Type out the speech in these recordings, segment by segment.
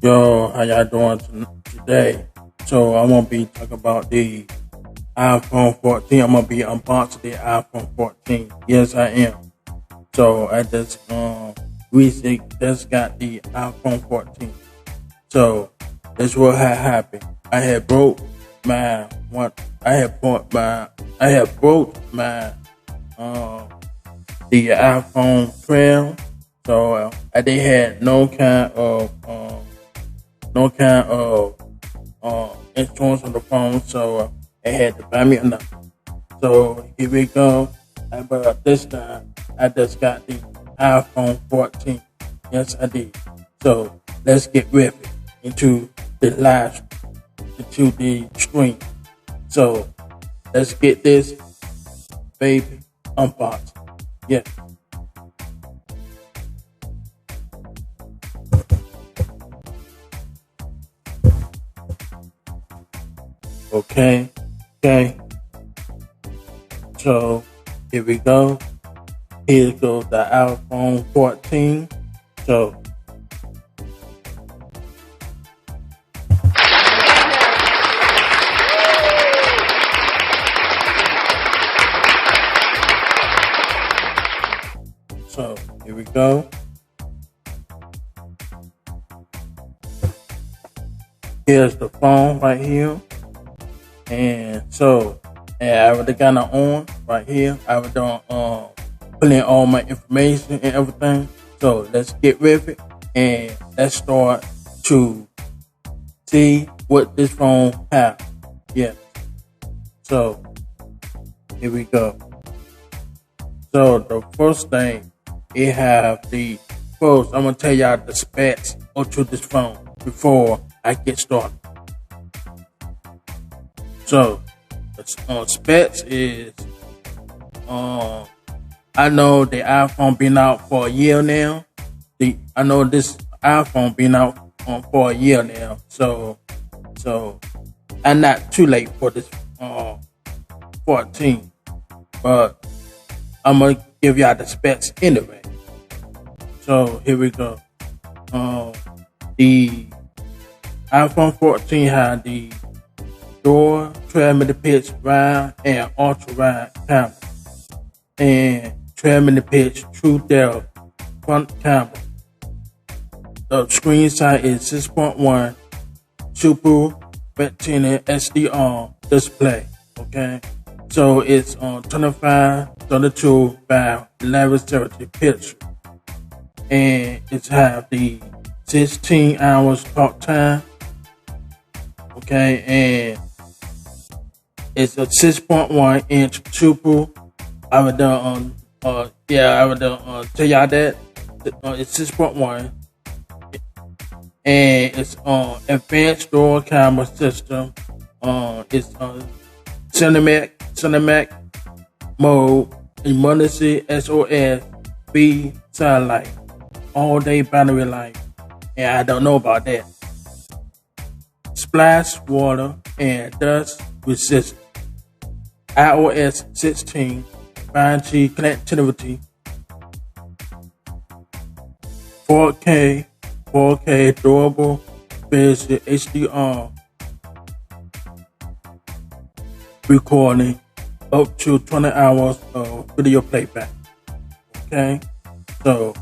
Yo, how y'all doing today? So I'm gonna be talking about the iPhone 14. I'm gonna be unboxing the iPhone 14. Yes, I am. So I just recently just got the iPhone 14. So this what had happened. I had broke my one. I had broke my the iPhone 12. So they had no kind of insurance on the phone, so they had to buy me another. So here we go. But this time, I just got the iPhone 14. Yes, I did. So let's get with it into the stream. So let's get this baby unboxed. Yes. Okay. So here we go. Here goes the iPhone 14. So here we go. Here's the phone right here. And I already got it on right here. I already done put in all my information and everything. So let's get with it and let's start to see what this phone has. Yeah. So here we go. So the first thing it have I'm gonna tell y'all the specs onto this phone before I get started. So, the specs is, I know the iPhone been out for a year now. I know this iPhone been out for a year now. So I'm not too late for this 14, but I'm gonna give y'all the specs anyway. So here we go. The iPhone 14 had the dual 12-megapixel wide and ultra wide camera, and 12-megapixel true depth front camera. The screen size is 6.1 Super Retina SDR display. Okay, so it's on 2532 by 1170 pixels, and it's have the 16 hours talk time. Okay, and it's a 6.1 inch super. I would tell y'all that it's 6.1, and it's on advanced dual camera system. It's cinematic mode, emergency SOS, B satellite, all day battery life, and I don't know about that. Splash water and dust resistant. iOS 16, 5G connectivity, 4K durable vision HDR recording, up to 20 hours of video playback. Okay, so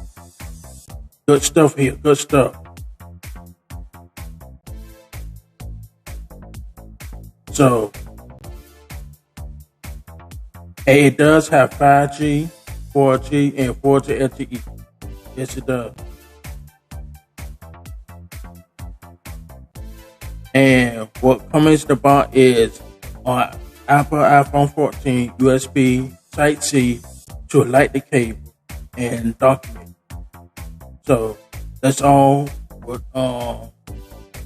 good stuff here. Good stuff. So, it does have 5G, 4G, and 4G LTE. Yes, it does. And what comes in the box is on Apple iPhone 14 USB Type-C to light the cable and document. So that's all.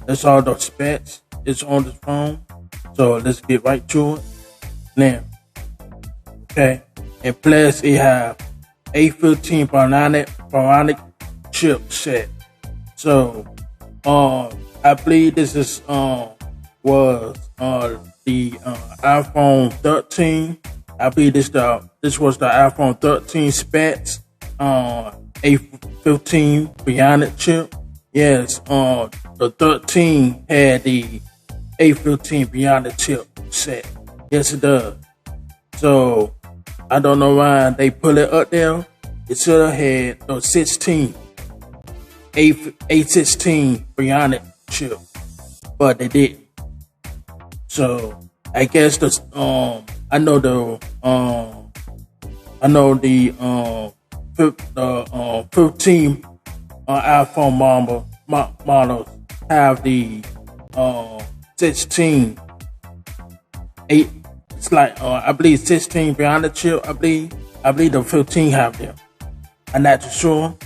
That's all the specs is on this phone. So let's get right to it now. Okay, and plus it have A15 bionic chipset. So I believe this is was the iPhone 13. I believe this was the iPhone 13 specs. A15 bionic chip. Yes, the the 13 had the A15 beyond the chip set. Yes, it does. So I don't know why they put it up there. It should have had the 16 A16 beyond the chip, but they didn't. So I guess the I know the 15 iPhone models have the 16 8. It's like I believe 16 beyond the chip. I believe the 15 have them. I'm not too sure.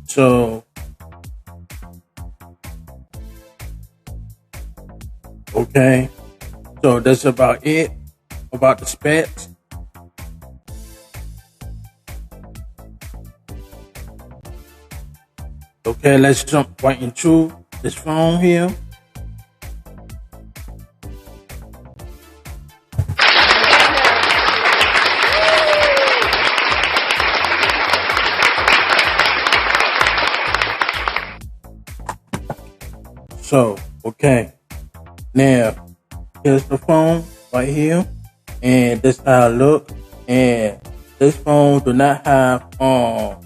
So okay, so that's about it about the specs. Okay, let's jump right into this phone here. So, okay, now here's the phone right here, and this how it look. And this phone do not have a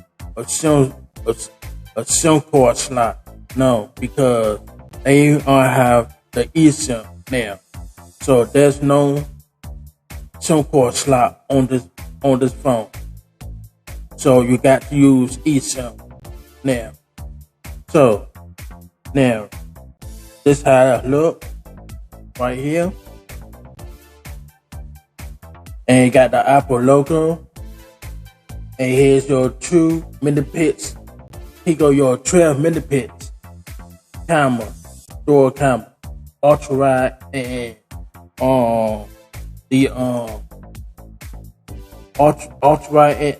SIM card slot, no, because they have the eSIM now. So there's no SIM card slot on this phone. So you got to use eSIM now. So now this how it look right here, and you got the Apple logo, and here's your 2 megapixel. Here go your 12 megapixel camera, dual camera, ultra wide, and the ultra wide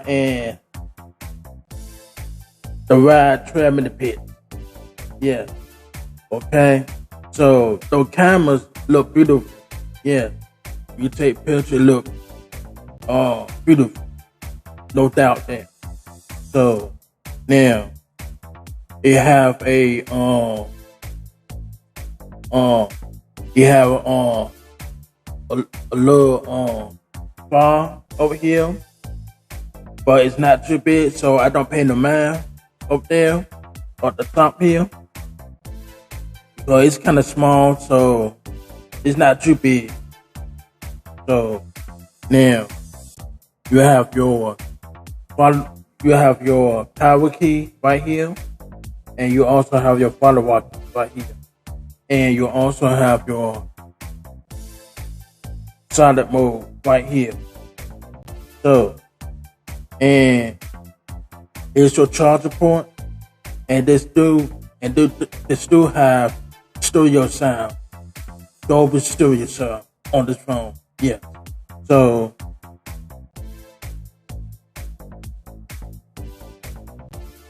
and the wide 12 megapixel. Yeah. Okay. So those cameras look beautiful. Yeah. You take pictures, look beautiful. No doubt there. So now you have a little bar over here, but it's not too big, so I don't pay no mind up there at the top here. So it's kind of small, so it's not too big. So now you have your power key right here, and you also have your follow key right here, and you also have your silent mode right here. So, and here's your charger port, and this do have stereo sound, Dolby stereo sound on this phone. Yeah. So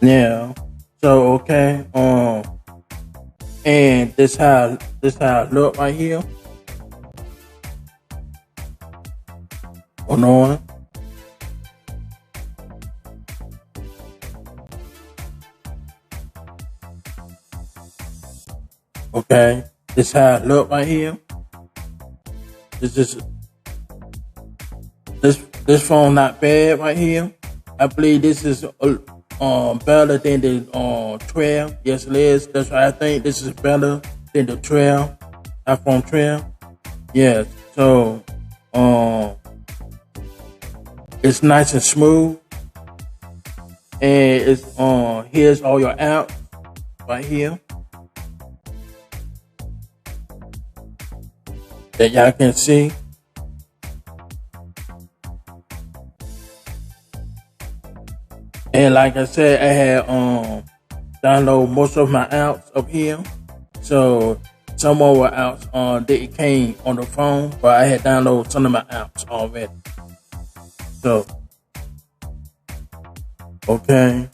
now, so okay, and this how it look right here. On. Okay, this how it look right here. This phone not bad right here. I believe this is better than the 12. Yes, it is. That's why I think this is better than the 12, iPhone 12. Yeah. So it's nice and smooth, and it's here's all your apps right here that y'all can see. And like I said, I had download most of my apps up here. So some of my apps they came on the phone, but I had downloaded some of my apps already. So okay,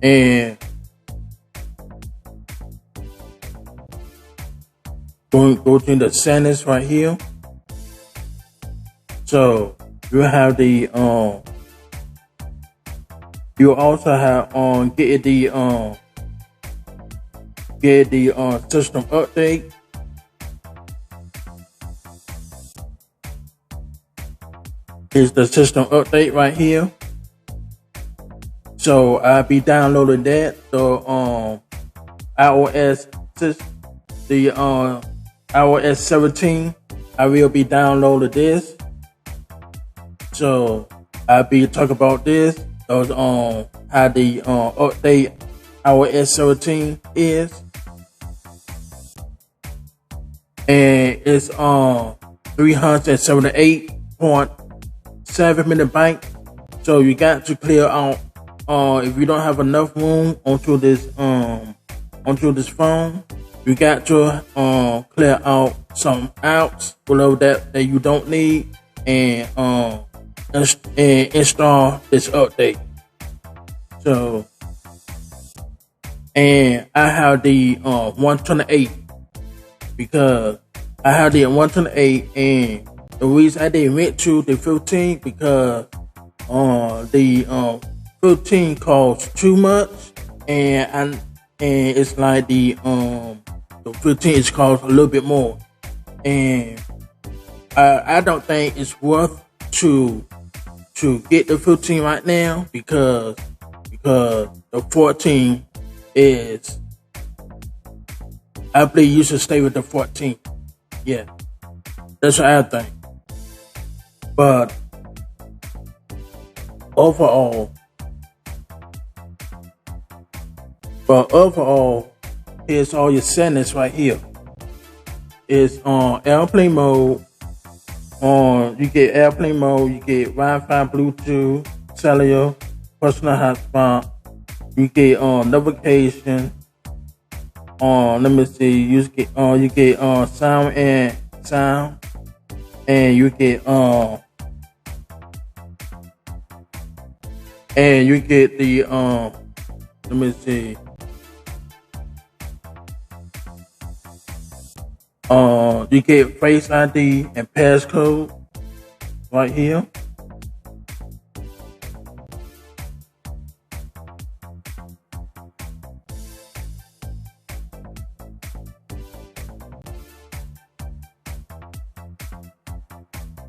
and go to the settings right here. So you have the you also have get the get the system update. Here's the system update right here. So I'll be downloading that. So iOS the iOS 17. I will be downloading this. So I'll be talking about this. Those how the update iOS 17 is. And it's 378.7 megabytes. So you got to clear out if you don't have enough room onto this phone, you got to clear out some apps below that you don't need and install this update. So, and I have the 128 because I have the 128, and the reason I didn't went to the 15 because the 15 costs too much, and it's like the 15 is cost a little bit more, and I don't think it's worth to get the 15 right now because the 14 is, I believe you should stay with the 14. Yeah, that's what I think. But overall, here's all your settings right here. It's on airplane mode. You get airplane mode. You get Wi-Fi, Bluetooth, cellular, personal hotspot. You get navigation. Let me see. You get sound, and you get the let me see. You get Face ID and passcode right here.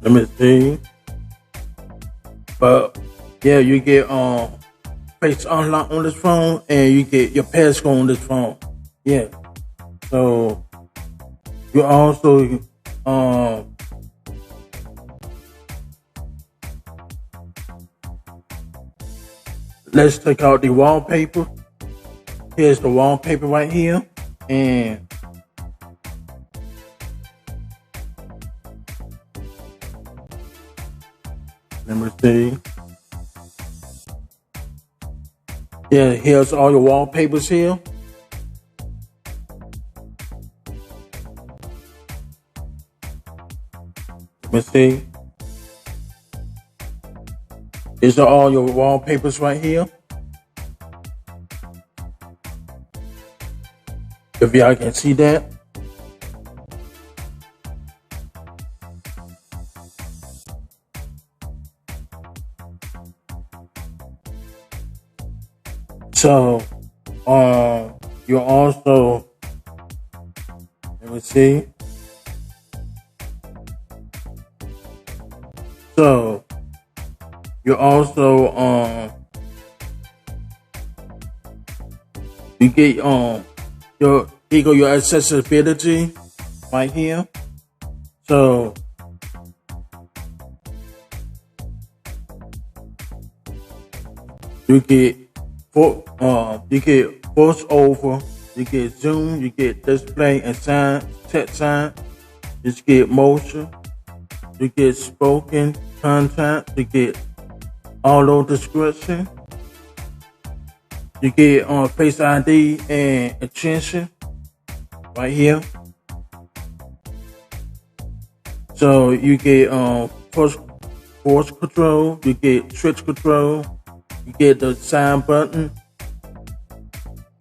Let me see. But yeah, you get Face Unlock on this phone, and you get your passcode on this phone. Yeah. So you also let's take out the wallpaper. Here's the wallpaper right here, and let me see. Yeah, here's all your wallpapers here. Let me see. These are all your wallpapers right here. If y'all can see that. So, you also, let me see. So, you also, you get, your accessibility right here. So, you get voice over, you get zoom, you get display and sign, text sign, you get motion, you get spoken content, you get auto description, you get Face ID and attention right here. So you get force control, you get switch control, you get the sign button.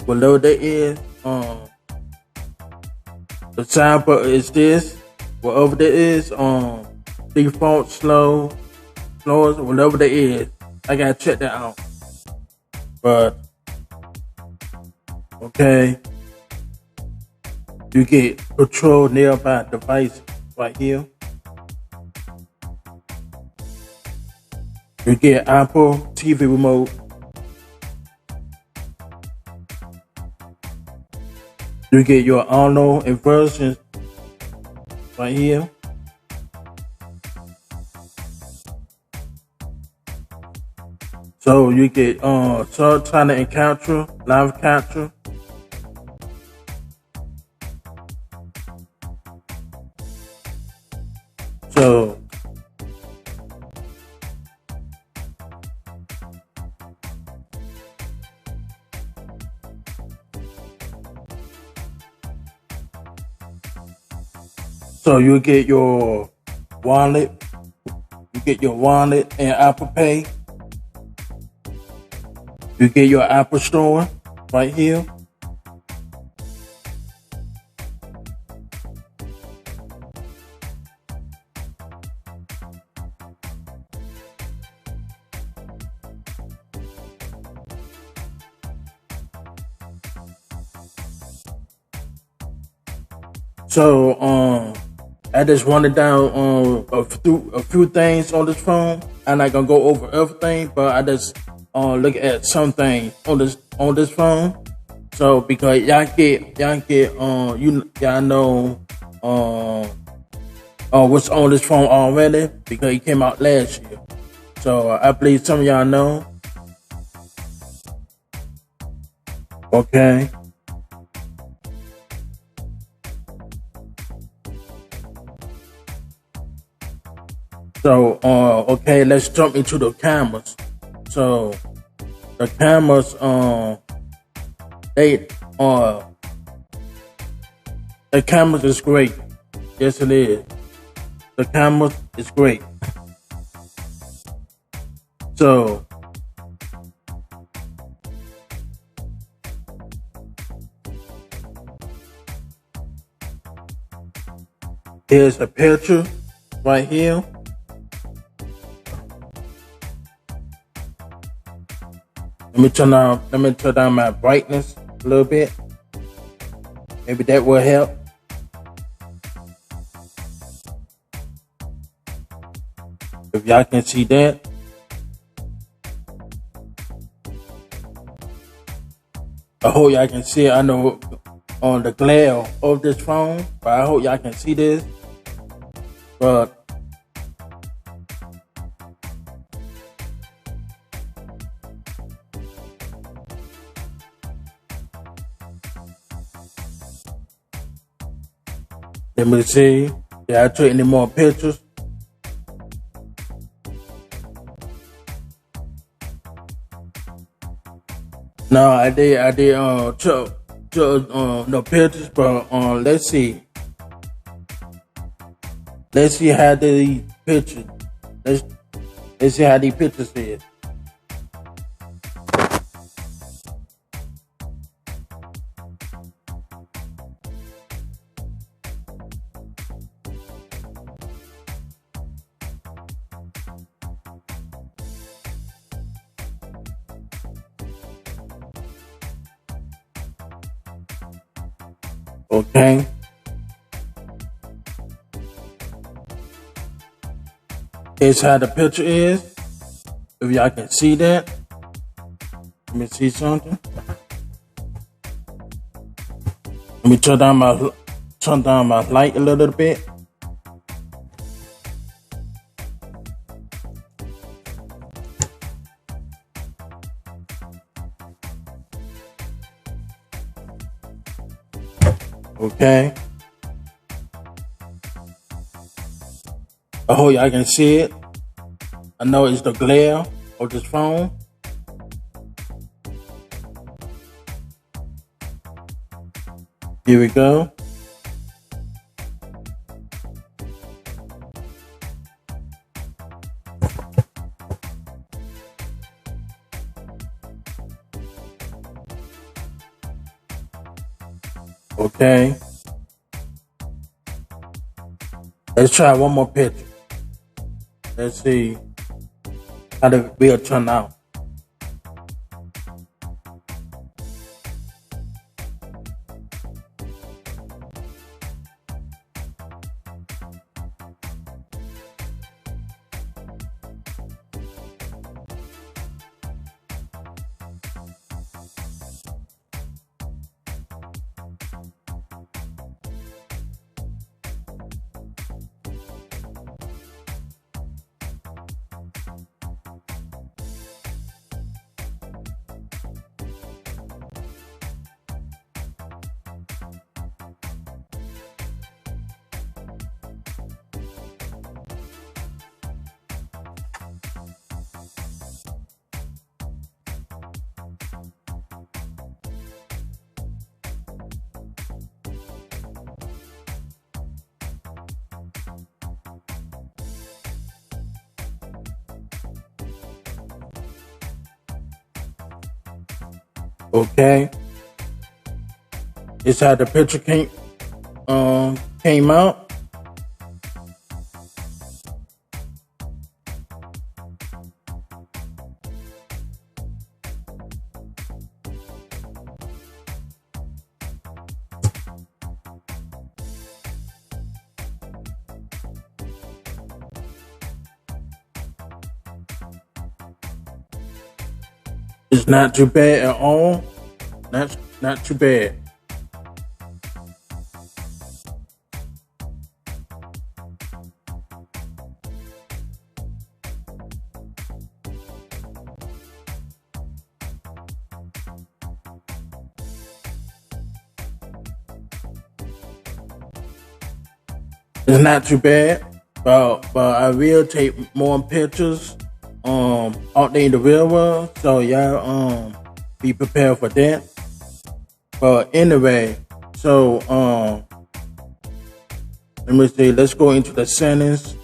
Below that is the sign button is this. Whatever that is, default slow, whatever that is. I gotta check that out. But okay. You get control nearby device right here. You get Apple TV remote. You get your auto inversions right here. So you get subtitle and capture, live capture. So you get your wallet. You get your wallet and Apple Pay. You get your Apple Store right here. So I just running down a few things on this phone. I'm not gonna go over everything, but I just look at some things on this phone. So because y'all know what's on this phone already because it came out last year. So I believe some of y'all know. Okay. So, okay, let's jump into the cameras. So, the cameras, the cameras is great. Yes, it is. The camera is great. So, here's a picture right here. Let me turn down my brightness a little bit. Maybe that will help. If y'all can see that. I hope y'all can see it. I know on the glare of this phone, but I hope y'all can see this. But let me see. Did I take any more pictures? No, I did no pictures, but let's see. Let's see how these pictures. Let's see how these pictures is. Okay. Here's how the picture is. If y'all can see that. Let me see something. Let me turn down my light a little bit. Okay. I hope y'all can see it. I know it's the glare of this phone. Here we go. Okay. Let's try one more picture. Let's see how the will turn out. Okay, it's how the picture came out. It's not too bad at all. Not too bad. It's not too bad, but I will take more pictures out there in the real world, so y'all be prepared for that. But anyway, so let me see. Let's go into the settings.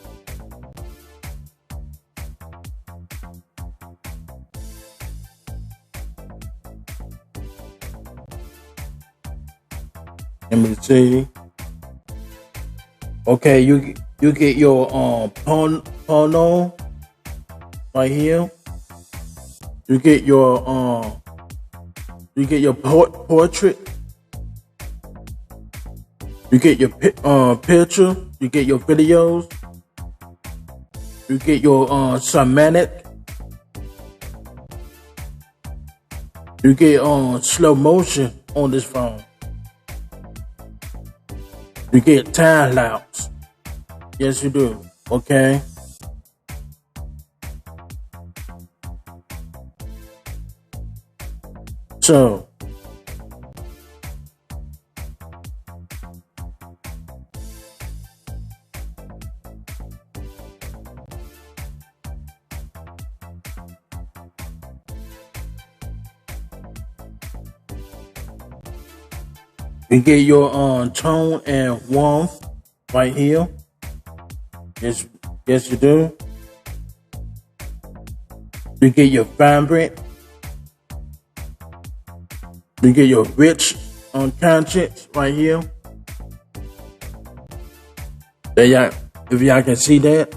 Let me see. Okay, you get your porno right here. You get your portrait. You get your picture. You get your videos. You get your cinematic. You get slow motion on this phone. You get time lapse. Yes, you do. Okay. So, you get your tone and warmth right here. Yes, you do. You get your vibrant. You get your rich content right here. There y'all, if y'all can see that.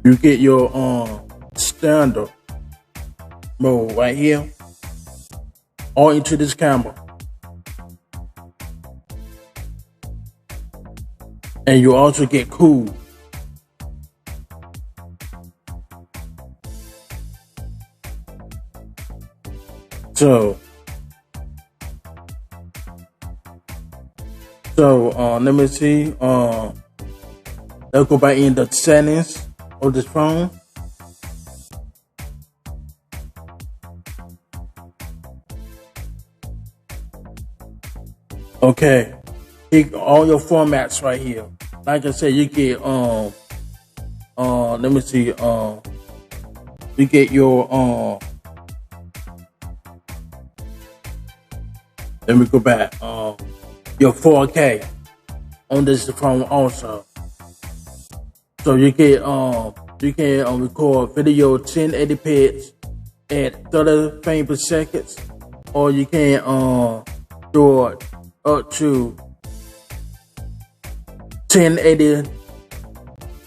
You get your standard mode right here. All into this camera. And you also get cool. So let me see. Let's go back in the settings of this phone. Okay, all your formats right here. Like I said, you get let me see, you get your let me go back, your 4K on this phone also. So you can record video 1080p at 30 frames per second, or you can do it up to 1080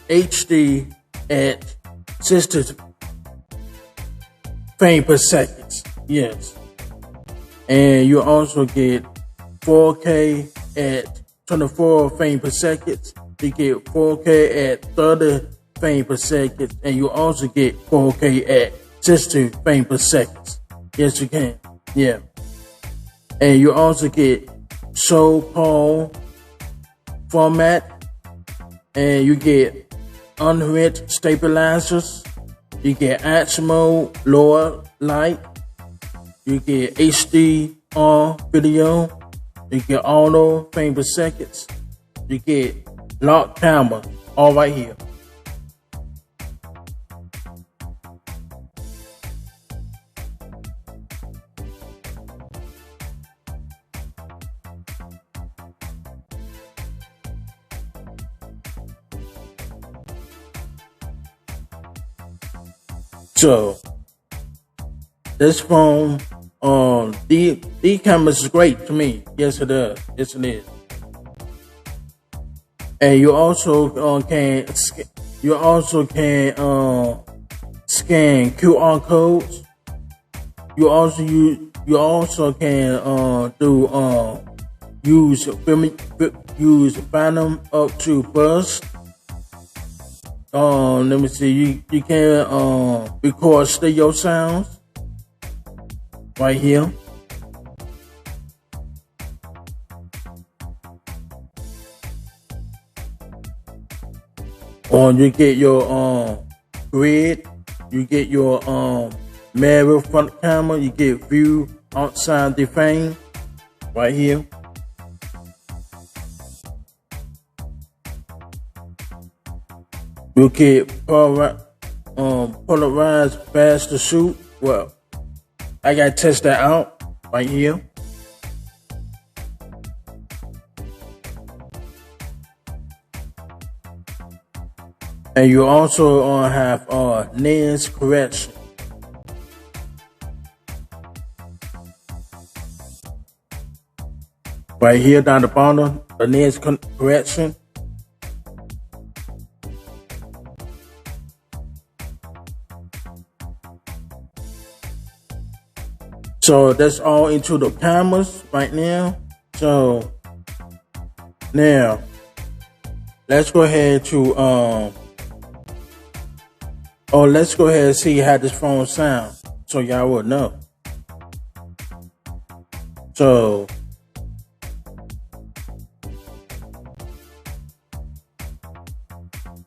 HD at 60 frames per second. Yes. And you also get 4K at 24 frames per second. You get 4K at 30 frames per second. And you also get 4K at 60 frames per second. Yes, you can. Yeah. And you also get so-called format, and you get unrent stabilizers, you get action mode, lower light, you get HDR video, you get auto frame per second, you get lock camera, all right here. So this phone, the cameras is great to me. Yes, it is. Yes, it is. And you also can scan QR codes. You also can use Phantom up to bus. Let me see. You can record stereo sounds right here. Or you get your grid. You get your mirror front camera. You get view outside the frame right here. You get polarized faster shoot. Well, I gotta test that out right here. And you also have lens correction. Right here down the bottom, the lens correction. So that's all into the cameras right now. So now let's go ahead to let's go ahead and see how this phone sounds, so y'all will know. So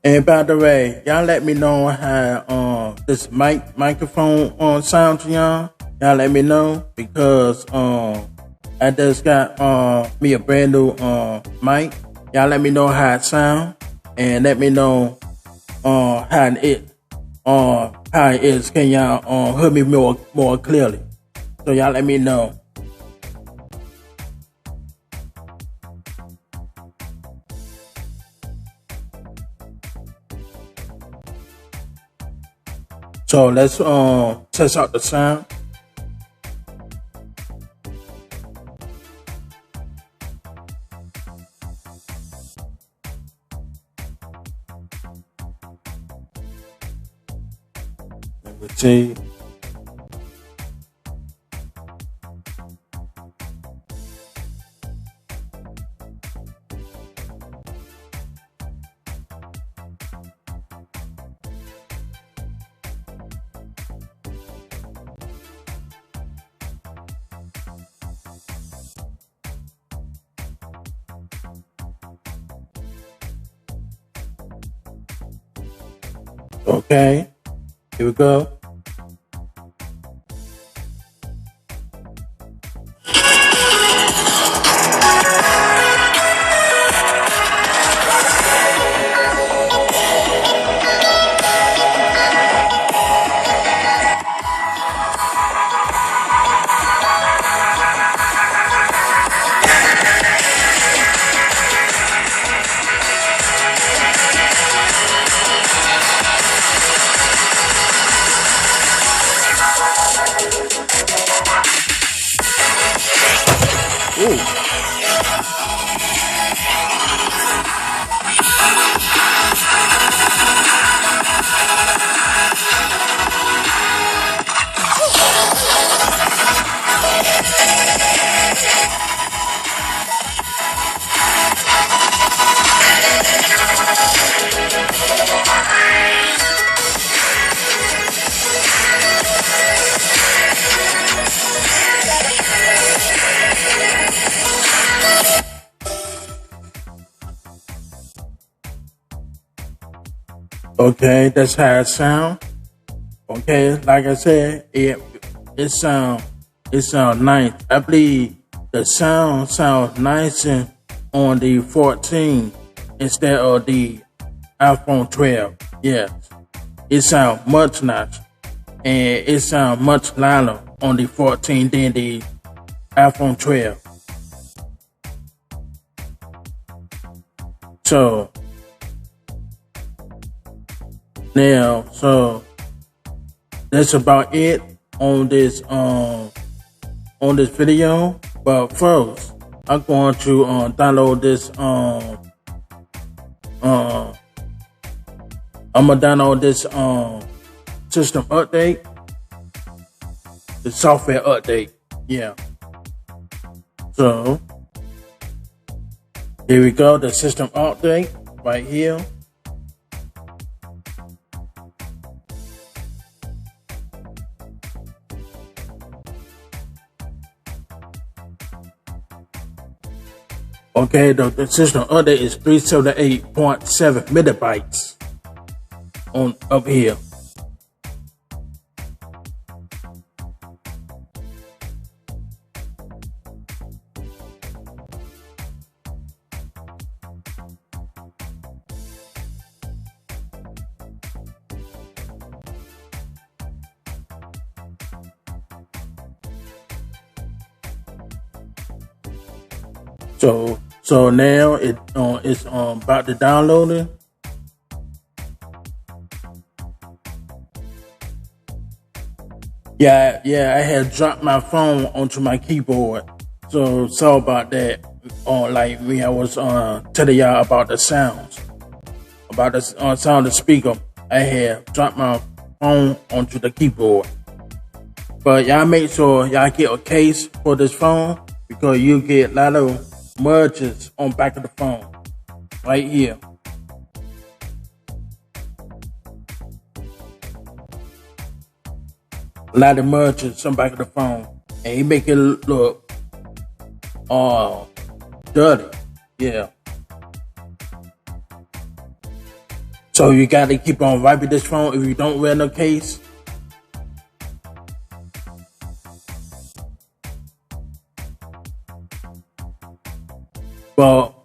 and by the way, y'all let me know how this microphone sounds to y'all. Y'all let me know, because I just got me a brand new mic. Y'all let me know how it sounds, and let me know how it is. Can y'all hear me more clearly? So y'all let me know. So let's test out the sound. Let me see. Okay, here we go. Ooh. Okay, that's how it sounds. Okay, like I said, it sound nice. I believe the sound sounds nicer on the 14 instead of the iPhone 12. Yes, it sounds much nicer, and it sounds much louder on the 14 than the iPhone 12. So now, so that's about it. on this video. But first, I'm going to download this I'm gonna download this system update, the software update. Yeah. So here we go, the system update right here. Okay, the system update is 378.7 megabytes on up here. So now it's about to download it. Yeah, I had dropped my phone onto my keyboard. So sorry about that. Like when I was telling y'all about the sounds, about the sound of the speaker, I had dropped my phone onto the keyboard. But y'all make sure y'all get a case for this phone, because you get a lot of merges on back of the phone right here. A lot of merges on back of the phone, and he make it look dirty. Yeah. So you gotta keep on wiping this phone if you don't wear no case. Well,